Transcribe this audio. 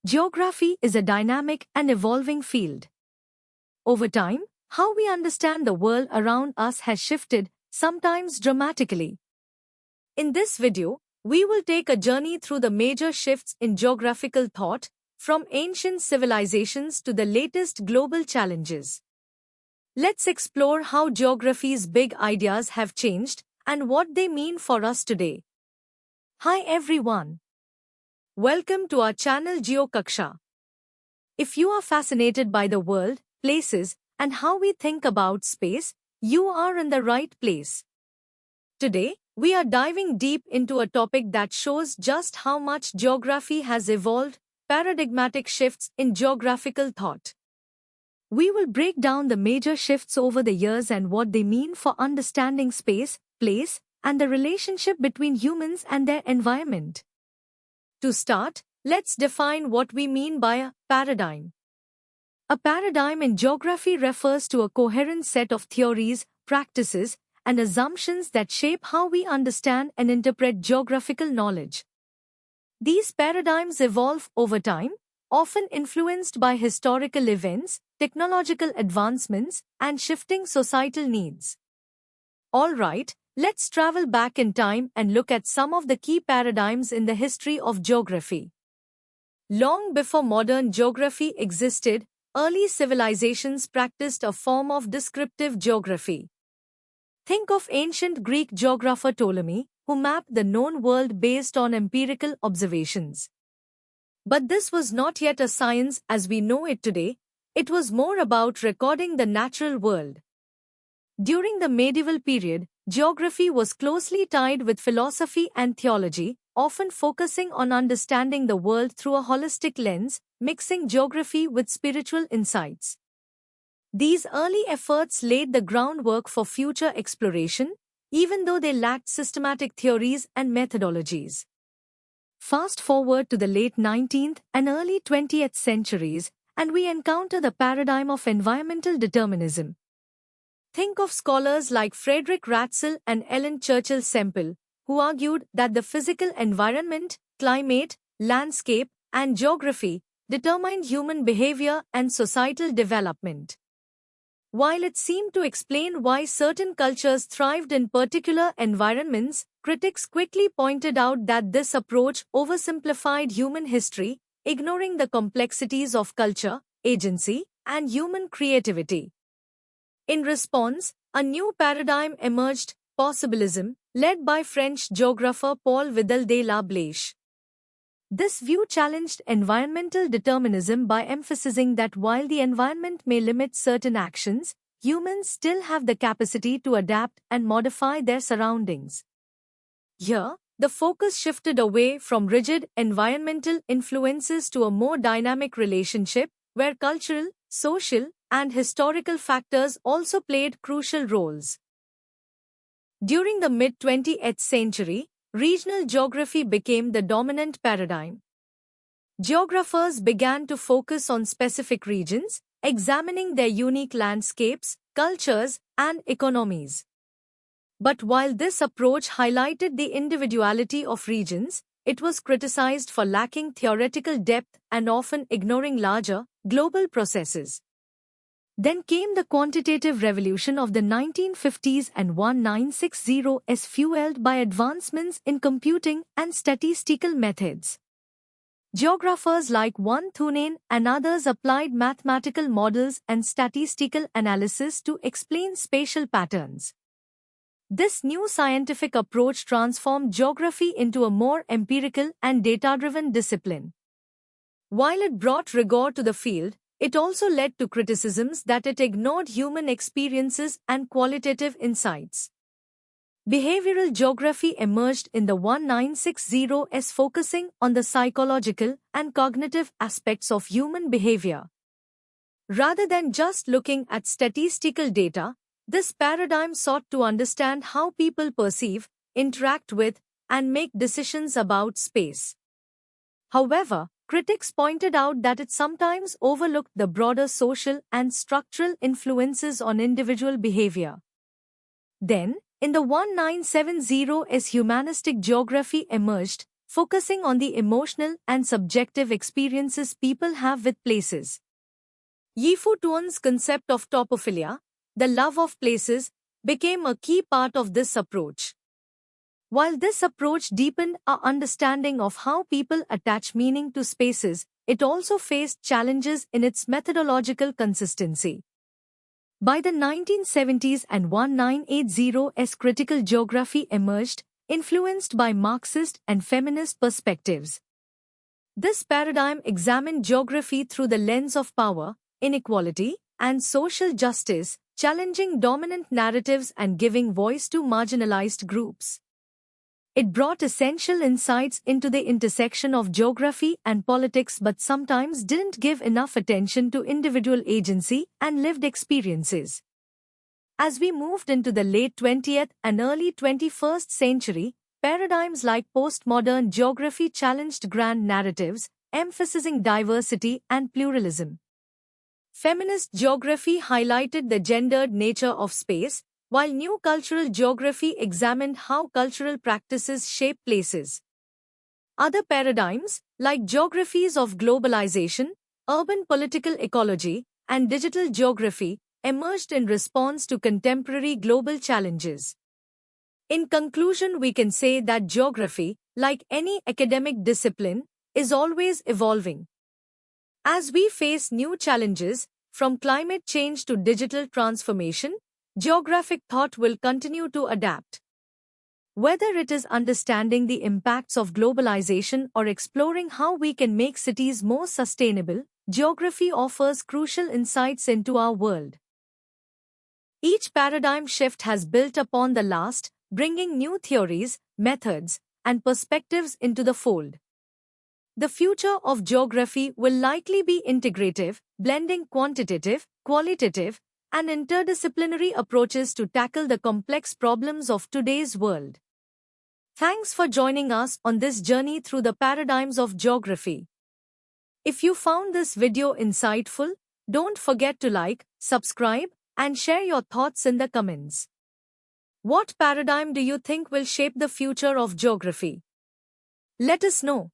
Geography is a dynamic and evolving field. Over time, how we understand the world around us has shifted, sometimes dramatically. In this video, we will take a journey through the major shifts in geographical thought, from ancient civilizations to the latest global challenges. Let's explore how geography's big ideas have changed and what they mean for us today. Hi everyone. Welcome to our channel GeoKaksha. If you are fascinated by the world, places, and how we think about space, you are in the right place. Today, we are diving deep into a topic that shows just how much geography has evolved, paradigmatic shifts in geographical thought. We will break down the major shifts over the years and what they mean for understanding space, place, and the relationship between humans and their environment. To start, let's define what we mean by a paradigm. A paradigm in geography refers to a coherent set of theories, practices, and assumptions that shape how we understand and interpret geographical knowledge. These paradigms evolve over time, often influenced by historical events, technological advancements, and shifting societal needs. All right, let's travel back in time and look at some of the key paradigms in the history of geography. Long before modern geography existed, early civilizations practiced a form of descriptive geography. Think of ancient Greek geographer Ptolemy, who mapped the known world based on empirical observations. But this was not yet a science as we know it today, it was more about recording the natural world. During the medieval period, geography was closely tied with philosophy and theology, often focusing on understanding the world through a holistic lens, mixing geography with spiritual insights. These early efforts laid the groundwork for future exploration, even though they lacked systematic theories and methodologies. Fast forward to the late 19th and early 20th centuries, and we encounter the paradigm of environmental determinism. Think of scholars like Frederick Ratzel and Ellen Churchill Semple, who argued that the physical environment, climate, landscape, and geography determined human behavior and societal development. While it seemed to explain why certain cultures thrived in particular environments, critics quickly pointed out that this approach oversimplified human history, ignoring the complexities of culture, agency, and human creativity. In response, a new paradigm emerged, possibilism, led by French geographer Paul Vidal de la Blèche. This view challenged environmental determinism by emphasizing that while the environment may limit certain actions, humans still have the capacity to adapt and modify their surroundings. Here, the focus shifted away from rigid environmental influences to a more dynamic relationship, where cultural, social, and historical factors also played crucial roles. During the mid-20th century, regional geography became the dominant paradigm. Geographers began to focus on specific regions, examining their unique landscapes, cultures, and economies. But while this approach highlighted the individuality of regions, it was criticized for lacking theoretical depth and often ignoring larger, global processes. Then came the quantitative revolution of the 1950s and 1960s, fueled by advancements in computing and statistical methods. Geographers like Van Thunen and others applied mathematical models and statistical analysis to explain spatial patterns. This new scientific approach transformed geography into a more empirical and data-driven discipline. While it brought rigor to the field, it also led to criticisms that it ignored human experiences and qualitative insights. Behavioral geography emerged in the 1960s, focusing on the psychological and cognitive aspects of human behavior. Rather than just looking at statistical data, this paradigm sought to understand how people perceive, interact with, and make decisions about space. However, critics pointed out that it sometimes overlooked the broader social and structural influences on individual behavior. Then, in the 1970s, humanistic geography emerged, focusing on the emotional and subjective experiences people have with places. Yifu Tuan's concept of topophilia, the love of places, became a key part of this approach. While this approach deepened our understanding of how people attach meaning to spaces, it also faced challenges in its methodological consistency. By the 1970s and 1980s, critical geography emerged, influenced by Marxist and feminist perspectives. This paradigm examined geography through the lens of power, inequality, and social justice, challenging dominant narratives and giving voice to marginalized groups. It brought essential insights into the intersection of geography and politics but sometimes didn't give enough attention to individual agency and lived experiences. As we moved into the late 20th and early 21st century, paradigms like postmodern geography challenged grand narratives, emphasizing diversity and pluralism. Feminist geography highlighted the gendered nature of space, while new cultural geography examined how cultural practices shape places. Other paradigms, like geographies of globalization, urban political ecology, and digital geography, emerged in response to contemporary global challenges. In conclusion, we can say that geography, like any academic discipline, is always evolving. As we face new challenges, from climate change to digital transformation, geographic thought will continue to adapt. Whether it is understanding the impacts of globalization or exploring how we can make cities more sustainable, geography offers crucial insights into our world. Each paradigm shift has built upon the last, bringing new theories, methods, and perspectives into the fold. The future of geography will likely be integrative, blending quantitative, qualitative, and interdisciplinary approaches to tackle the complex problems of today's world. Thanks for joining us on this journey through the paradigms of geography. If you found this video insightful, don't forget to like, subscribe, and share your thoughts in the comments. What paradigm do you think will shape the future of geography? Let us know.